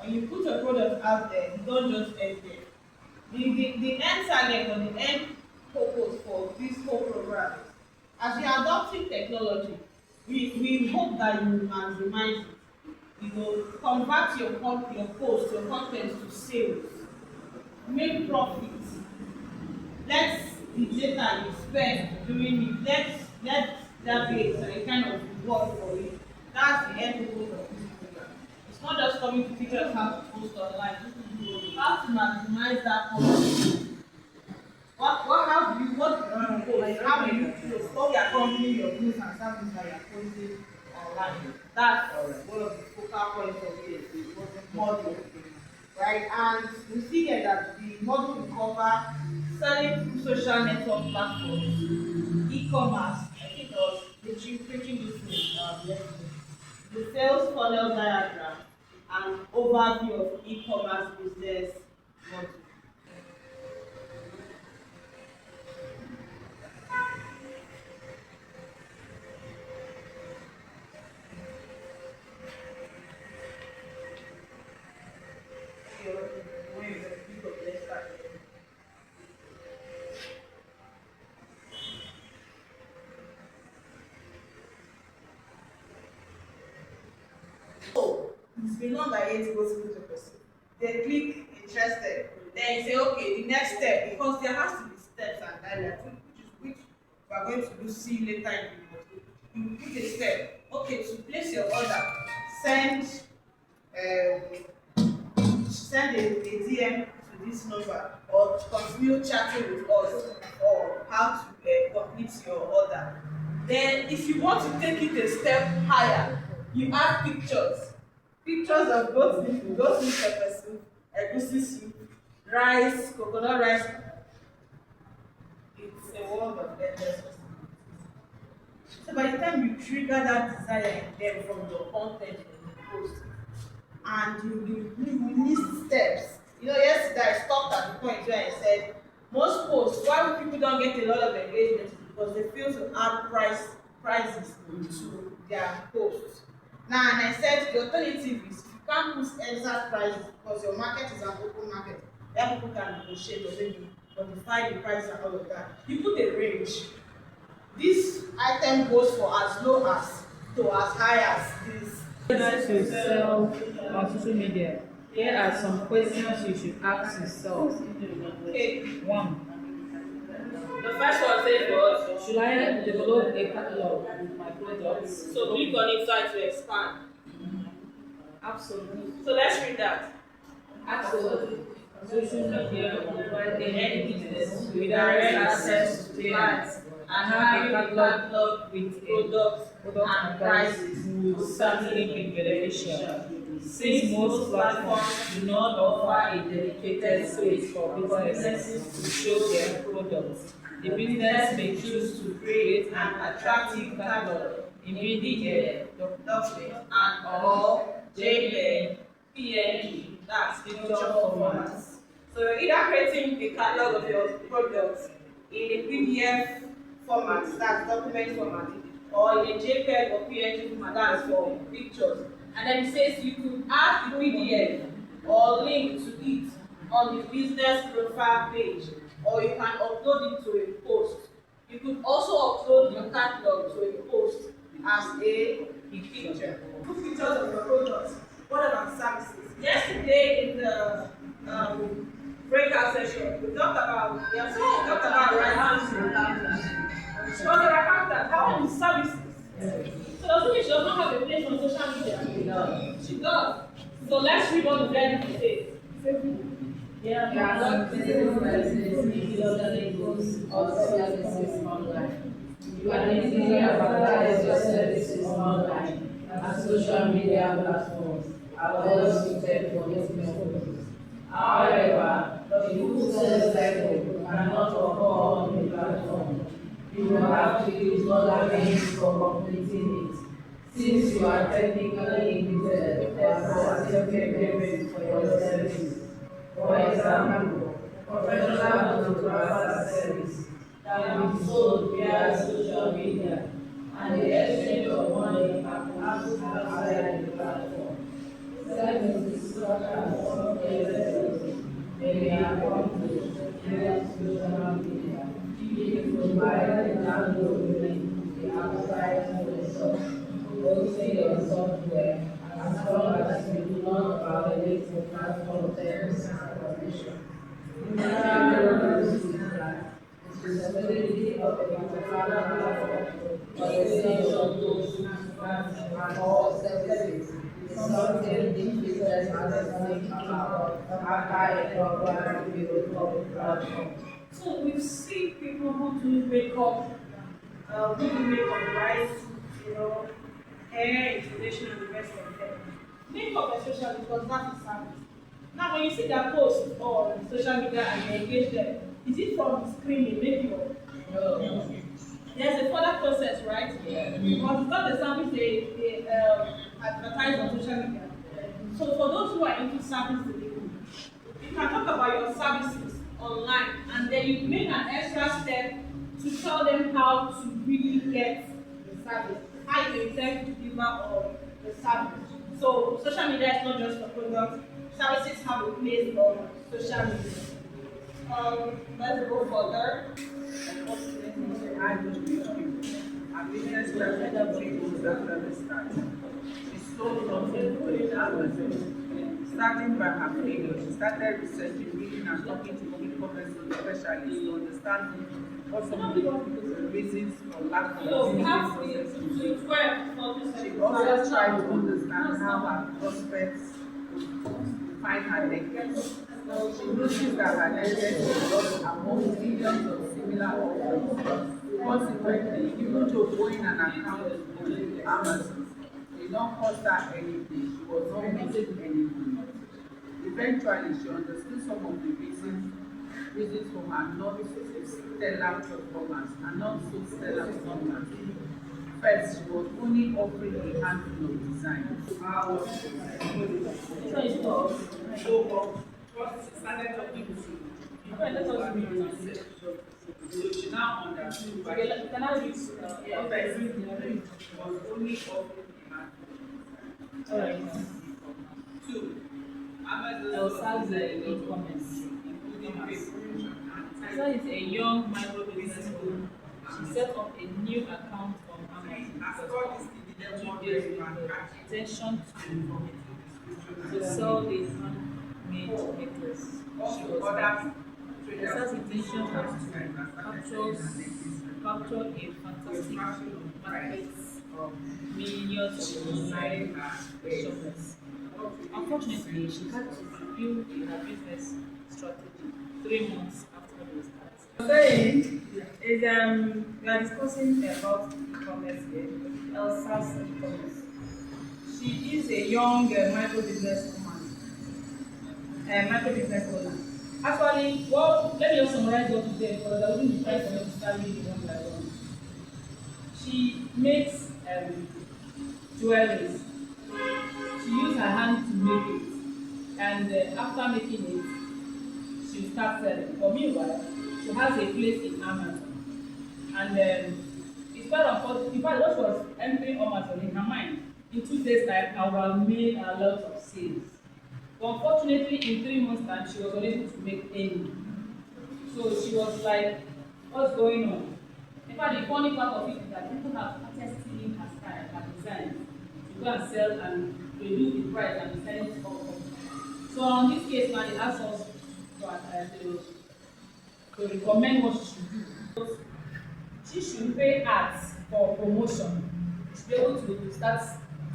when you put a product out there, you don't just end there. The end target or the end purpose for this whole program is, as you're adopting technology, we hope that you maximize it. You know, convert your post, your content to sales, make profits. Let the data you spend doing it, let that be a kind of reward for you. That's the end goal of this program. It's not just coming to teach us how to post online. How to maximize that content. How do you what do you post? How do you post? What we are company your goods and services that you are posting online. That's one of the focal points of the model. Right? And we see here that the model will cover selling through social network platforms, e-commerce, I think I was preaching this thing yesterday, the sales funnel diagram, and overview of e-commerce business model. Oh, it's been long that yet goes through the person. They click interested. Then you say, okay, the next step, because there has to be steps and guidelines, which we are going to do see later in the module. You put a step. Okay, to place your order, send a DM to this number, or to continue chatting with us, or how to complete your order. Then if you want to take it a step higher, you add pictures. Pictures of goat meat pepper soup, egusi soup, rice, coconut rice. It's a world of endless possibilities. So by the time you trigger that desire in them from your content in the post, and you list steps. You know, yesterday I stopped at the point where I said most posts, why people don't get a lot of engagement is because they fail to add prices to their posts. Now, and I said the alternative is, if you can't put exact prices because your market is an open market, then people can negotiate or maybe modify the price and all of that. You put a range. This item goes for as low as to as high as this. To sell on social media, here are some questions you should ask yourself. Okay. 1. The first one says what? Should I develop a catalog with my products? So click on it so to expand. Absolutely. So let's read that. Absolutely. Social media will provide any business with direct access to clients and have a catalog with products and prices will certainly be beneficial. Since most platforms do not offer a dedicated space for businesses to show their products, the business may choose to create an attractive catalog in PDF, document, and or JPEG, PNG, that's picture formats. So you're either creating a catalog of your products in a PDF format, that's document format, or in a JPEG or PNG format, that's for pictures. And then it says you could add the PDF or link to it on the business profile page, or you can upload it to a post. You could also upload your catalog to a post as a picture. Put pictures of your products, whatever services. Yesterday in the breakout session, we talked about writing. She was an accountant. Her own is services. So doesn't mean she does not have a place on social media. No. She does. So let's read what the verdict says. There are not physical presence in logos or services online. You can easily advertise your services online, and social media platforms are well suited for this purpose. However, the full sales cycle cannot occur on the platform. You will have to use other means for completing it, since you are technically limited for accepting payment for your services. For example, professional photographer service can be sold via social media, and the exchange of money happens outside the platform. Services such as some cases they are on the social media. They provide the download the outside result, hosting your software as long as you do not violate the platform terms and conditions. Another is that the responsibility of a particular platform for the sales of goods and all services is something each business has to think about after a program build of platform. So we see people who do makeup, who do makeup, right? You know, hair, installation, and the rest of them. Makeup especially because that is service. Now, when you see their post on social media and you engage them, is it from the screen they make you? No. There's a further process, right? Yeah. Because it's not the service they advertise on social media. So for those who are into service delivery, you can talk about your services online and then you make an extra step to tell them how to really get the service, how you intend to deliver on the service. So social media is not just for products, services have a place on social media. Let's go further. I don't know. A business started to take goals after the start. She sold something for it Amazon. Starting by her failure, she started researching, reading, and talking to e-commerce specialists to understand what some of the reasons for lack of So we have process. to 12 for She also tried to understand how her prospects would find her next. She noticed that her network was among millions of similar offers. Consequently, even though owning an account on Amazon did not cost her anything, she was not making anything. Eventually, she understood some of the reasons for her not stellar performance and not so stellar performance. First, she was only offering a handful of designs. So it's called. So, what started talking to Okay, let us read it. so she now understood why Okay, can I read? first, she was only offering a handful of Alright. designs. Two, Amazon Elsa's e-commerce. including paid promotion and Elsa is a young micro business owner. She set up a new account on Amazon because of 2 days with the intention to sell the handmade necklace. She was happy. Elsa's intention was to capture a fantastic market of millions of online shoppers. Unfortunately, she had to review her business strategy 3 months after the start. Saying is we are discussing about e-commerce here, Elsa's e-commerce. She is a young micro business woman, micro business owner. Actually, well, let me just summarize what you did because I wouldn't be trying for me to start reading one by one. She makes jewelries. She used her hand to make it, and after making it, she will start selling. But meanwhile, she has a place in Amazon, and it's quite unfortunate. In fact, what she was entering Amazon in her mind, in 2 days' time, I will have made a lot of sales. But unfortunately, in 3 months' time, she was unable to make any. So she was like, "What's going on?" In fact, the funny part of it is that people have started stealing her style, her design, to go and sell and reduce the price and be selling it off. So on this case now, they asked us to recommend what she should do. She should pay ads for promotion. She should be able to start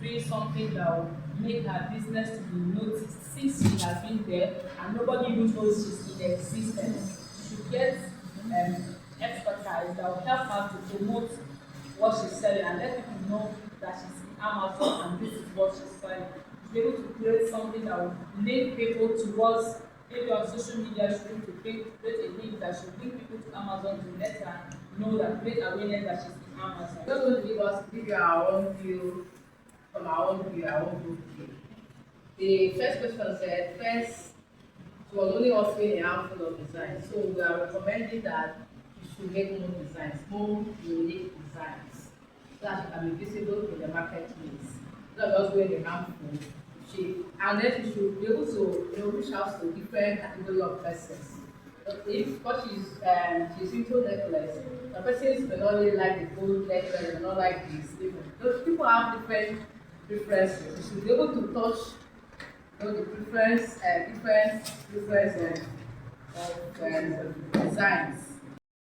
doing something that will make her business to be noticed since she has been there and nobody even knows she's in existence. She should get expertise that will help her to promote what she's selling and let people know that she's in Amazon and this is what she's selling. Be able to create something that will link people towards maybe on social media. She should to create a link that should link people to Amazon to let her know that create awareness that she's in Amazon. Just going to give you our own view from our own view, our own view. The first question said first she was only offering a handful of designs, so we are recommending that you should make more designs, more unique designs, so that she can be visible in the marketplace. Not just going a handful. And then she should be able to, reach out to different category of persons. But if what she's into necklace, the persons may not really like the gold necklace, may not like this. Those people have different preferences. You should be able to touch, the preference, different preference of designs.